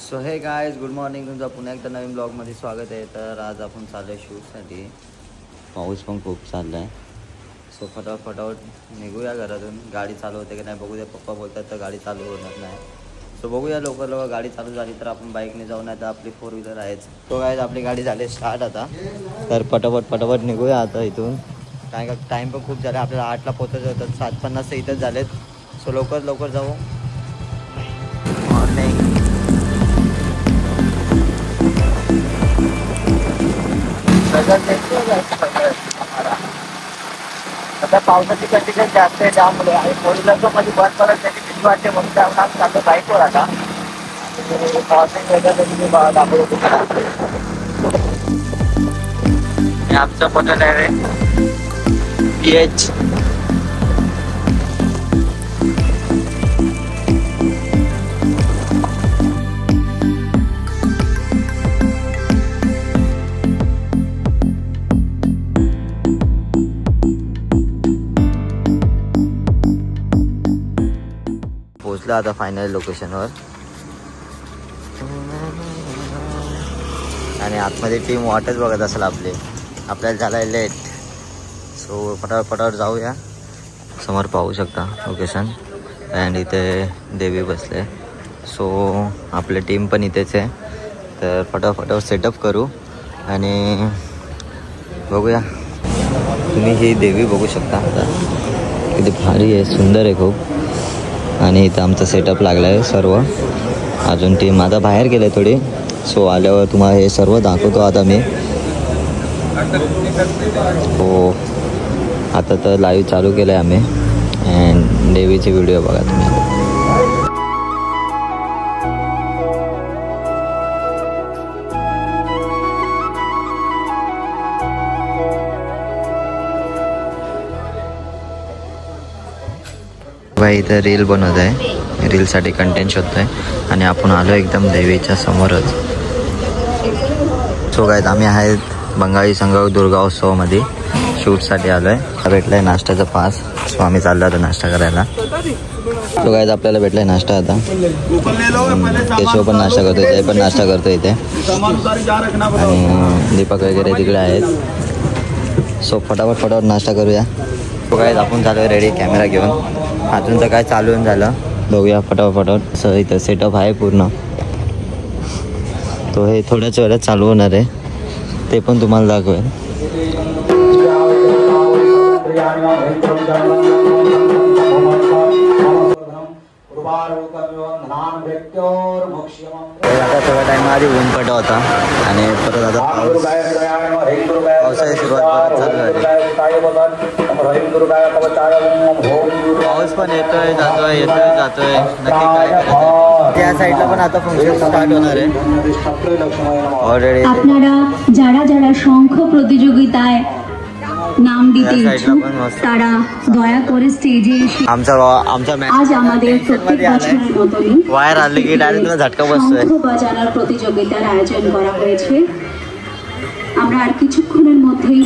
So hey guys, good morning. तुमचं पुन्हा एकदा नवीन ब्लॉगमध्ये स्वागत आहे. तर आज आपण चाललो आहे शूटसाठी. पाऊस पण खूप चालला आहे. सो फटाफट निघूया घरातून. गाडी चालू होते की नाही बघूया. पप्पा बोलतात तर गाडी चालू होणार नाही. सो बघूया लवकर गाडी चालू झाली तर आपण बाईकने जाऊ, नाही तर आपली 4 व्हीलर आहेच. तो गाइस आपली गाडी झाली स्टार्ट आता. तर फटाफट निघूया आता इथून. काय का टाईम पण खूप झाला. आपल्याला 8ला पोहोचायचं होतं. 7:50 इथंच झालेत. सो लवकर जाऊ. मॉर्निंग. आता पावसाची कंडिशन जास्त आहे त्यामुळे आणि 4 व्हीलरचं मध्ये बंद करत त्याची भीती वाटते म्हणून त्यामुळे आम्ही चालतो बाईकवर आता. मॉर्निंग वेगळं तुम्ही दाखवतो. आमचं पटल आहे PH. पोचला आता फायनल लोकेशनवर आणि आतमध्ये टीम वाटच बघत असेल आपल्याला झालं लेट. सो फटाफट जाऊया. समोर पाहू शकता लोकेशन अँड इथे देवी बसले. सो आपली टीम पण इथेच आहे. तर फटाफट सेटअप करू आणि बघूया. तुम्ही ही देवी बघू शकता आता किती भारी आहे, सुंदर आहे खूप. आणि इथं आमचा सेटअप लागला आहे सर्व. अजून टीम आता बाहेर गेले थोडी. सो आल्यावर तुम्हाला हे सर्व दाखवतो आता मी. हो आता तर लाईव्ह चालू केलं आहे आम्ही. अँड देवीचे व्हिडिओ बघा तुम्ही. भाई इथं रील बनवत आहे. रीलसाठी कंटेंट शोधतोय आणि आपण आलो एकदम देवीच्या समोरच. सो गाइस आम्ही आहेत बंगाळी संघ दुर्गा उत्सवामध्ये शूटसाठी आलो आहे. भेटला आहे नाश्त्याचा पास. सो आम्ही चाललो आता नाश्ता करायला. सो गाइस आपल्याला भेटला आहे नाश्ता आता. केशव पण नाश्ता करतो, ते पण नाश्ता करतो इथे आणि दीपक वगैरे तिकडे आहेत. सो फटाफट नाश्ता करूया. सो गाइस आपण चालू आहे रेडी कॅमेरा घेऊन. अजून तर काय चालू झालं बघूया फटाफट. असं इथं सेटअप आहे पूर्ण. तो हे थोड्याच वेळात चालू होणार आहे, ते पण तुम्हाला दाखवेल. आता थोडा टाइम आधी ऊन पडला होता आणि परत आता पावसाची सुरुवात परत चालू झाली. पाऊस पण येतोय जातोय नक्की काय करायचं. त्या साईडला पण आता फंक्शन स्टार्ट होणार आहे ऑलरेडी. আপনারা যারা যারা শঙ্খ প্রতিযোগিতায় নাম দিতে ইচ্ছুক তারা দয়া করে স্টেজে এসে आमचा আজ আমাদের প্রত্যেক বছরের মতনই वायर आली की डायरेक्ट तुला झटका बसतोय. শঙ্খ বাজানোর প্রতিযোগিতার আয়োজন করা হয়েছে. আমরা আর কিছুক্ষণের মধ্যেই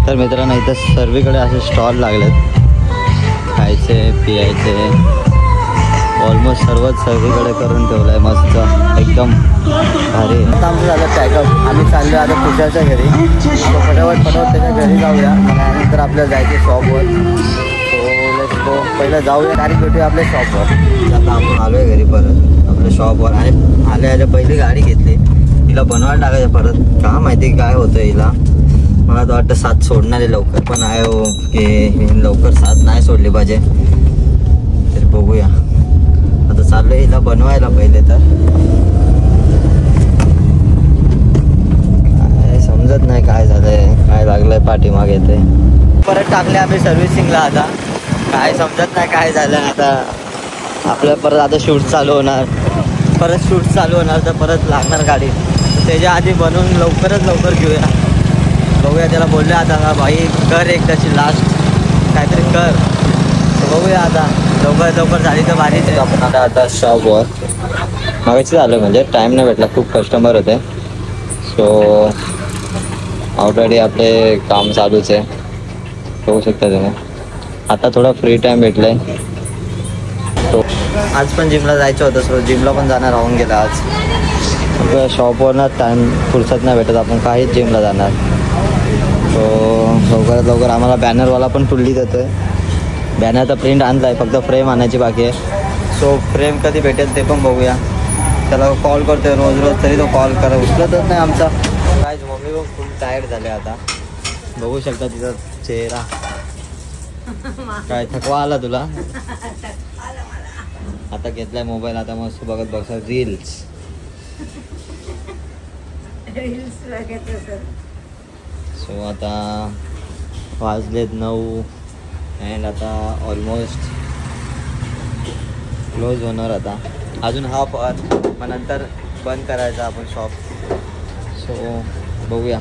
तर मित्रांनो इथं सर्वीकडे असे स्टॉल लागलेत खायचे पियायचे. ऑलमोस्ट सर्वीकडे करून ठेवलं आहे मस्त एकदम भारी. आता आमचं झालं पॅकअप. आम्ही चाललो आता पुजाच्या घरी. फटाफट त्याच्या घरी जाऊया. त्यानंतर आपल्याला जायचं शॉपवर. So let's go. पहिलं जाऊया डायरेक्ट भेटूया आपल्या शॉपवर. आता आपण आलो आहे घरी परत आपल्या शॉपवर. आणि आल्या पहिली गाडी घेतली. तिला बनवायला टाकायचं परत. का माहिती काय होतं हिला. मला तर वाटतं साथ सोडणार आहे लवकर, पण आहे हो की लवकर साथ नाही सोडली पाहिजे. तरी बघूया आता चाललं हिला बनवायला पहिले. तर काय समजत नाही काय झालंय, काय लागलंय पाठीमागे. ते परत टाकले आम्ही सर्व्हिसिंगला. आता काय समजत नाही काय झालं. आता आपलं परत आता शूट चालू होणार. तर परत लागणार गाडी. त्याच्या आधी बनवून लवकरात लवकर घेऊया. बघूया, त्याला बोलले आता भाई कर एकदाची लास्ट काहीतरी कर. तर बघूया आता, लवकर झाली तर भारीच आहे. आपण आता शॉपवर मागायचं झालं, म्हणजे टाईम नाही भेटला, खूप कस्टमर होते. सो ऑलरेडी आपले काम चालूच आहे, बघू शकता तुम्ही. आता थोडा फ्री टाईम भेटला आहे. तो आज पण जिमला जायचं होतं, सो जिमला पण जाणार राहून गेला आज. शॉपवरनं टाईम फुरसत नाही भेटत, आपण काहीच जिमला जाणार. सो लवकरात लवकर आम्हाला बॅनरवाला पण फुल्ली देतो आहे. बॅनरचा प्रिंट आणला आहे, फक्त फ्रेम आणायची बाकी आहे. सो फ्रेम कधी भेटेल ते पण बघूया. त्याला कॉल करतोय रोज तरी तो कॉल उचलतच नाही आमचा. काय मम्मी पण फुल टायर्ड झाले आता, बघू शकता तिचा चेहरा. काय थकवा आला तुला? आता घेतलाय मोबाईल, आता मस्त बघत बघा रील्स. सो आता वाजलेत 9 अँड आता ऑलमोस्ट क्लोज होणार. आता अजून हाफ आवर, मग नंतर बंद करायचा आपण शॉप. सो बघूया.